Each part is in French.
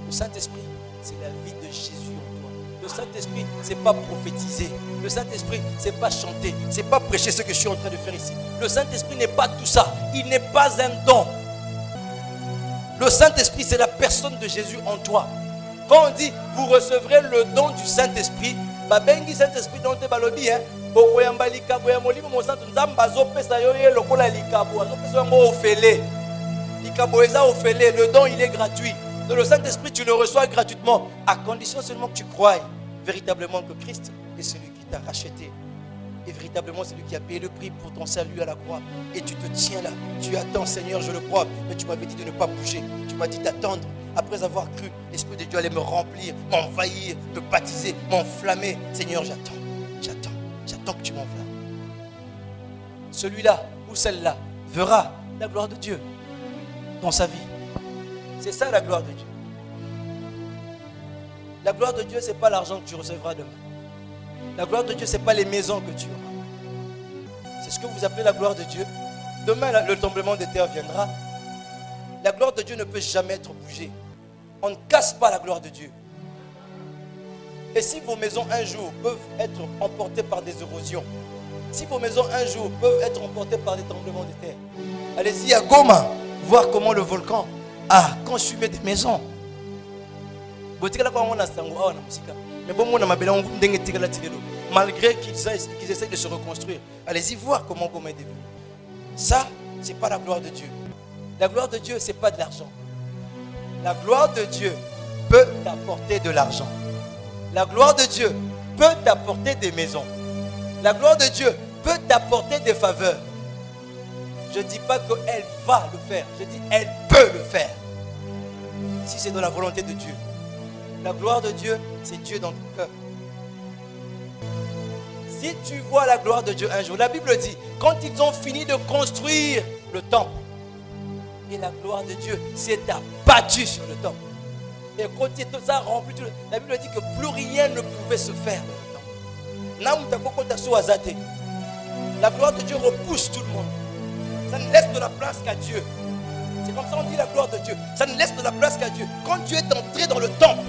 Le Saint-Esprit, c'est la vie de Jésus en toi. Le Saint-Esprit, c'est pas prophétiser. Le Saint-Esprit, c'est pas chanter. C'est pas prêcher ce que je suis en train de faire ici. Le Saint-Esprit n'est pas tout ça. Il n'est pas un don. Le Saint-Esprit, c'est la personne de Jésus en toi. Quand on dit, vous recevrez le don du Saint-Esprit, Babengi Saint-Esprit dont tu balobi, hein, le don il est gratuit. Donc le Saint-Esprit tu le reçois gratuitement à condition seulement que tu croies véritablement que Christ est celui qui t'a racheté. Et véritablement c'est lui qui a payé le prix pour ton salut à la croix. Et tu te tiens là, tu attends Seigneur, je le crois. Mais tu m'avais dit de ne pas bouger. Tu m'as dit d'attendre. Après avoir cru, l'Esprit de Dieu allait me remplir, m'envahir, me baptiser, m'enflammer. Seigneur, j'attends que tu m'enflammes. Celui-là ou celle-là verra la gloire de Dieu dans sa vie. C'est ça la gloire de Dieu. La gloire de Dieu, ce n'est pas l'argent que tu recevras demain. La gloire de Dieu, ce n'est pas les maisons que tu auras. C'est ce que vous appelez la gloire de Dieu. Demain, le tremblement de terre viendra. La gloire de Dieu ne peut jamais être bougée. On ne casse pas la gloire de Dieu. Et si vos maisons un jour peuvent être emportées par des érosions, si vos maisons un jour peuvent être emportées par des tremblements de terre, allez-y à Goma, voir comment le volcan a consumé des maisons. Malgré qu'ils essaient de se reconstruire, allez-y voir comment Goma est devenu. Ça, ce n'est pas la gloire de Dieu. La gloire de Dieu, ce n'est pas de l'argent. La gloire de Dieu peut t'apporter de l'argent. La gloire de Dieu peut t'apporter des maisons. La gloire de Dieu peut t'apporter des faveurs. Je ne dis pas qu'elle va le faire. Je dis elle peut le faire. Si c'est dans la volonté de Dieu. La gloire de Dieu, c'est Dieu dans ton cœur. Si tu vois la gloire de Dieu un jour, la Bible dit, quand ils ont fini de construire le temple, et la gloire de Dieu s'est abattue sur le temple. Et quand tout ça rempli, la Bible dit que plus rien ne pouvait se faire dans le temple. La gloire de Dieu repousse tout le monde. Ça ne laisse de la place qu'à Dieu. C'est comme ça on dit la gloire de Dieu. Ça ne laisse de la place qu'à Dieu. Quand Dieu est entré dans le temple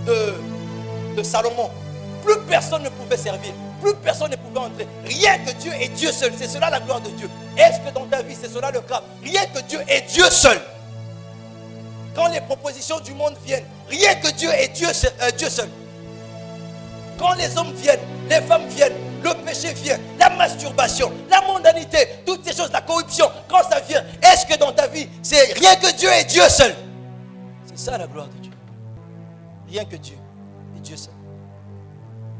de Salomon, plus personne ne pouvait servir. Plus personne ne pouvait entrer. Rien que Dieu et Dieu seul. C'est cela la gloire de Dieu. Est-ce que dans ta vie c'est cela le cas? Rien que Dieu et Dieu seul. Quand les propositions du monde viennent, rien que Dieu et Dieu seul. Quand les hommes viennent, les femmes viennent, le péché vient, la masturbation, la mondanité, toutes ces choses, la corruption, quand ça vient, est-ce que dans ta vie, c'est rien que Dieu et Dieu seul? C'est ça la gloire de Dieu. Rien que Dieu et Dieu seul.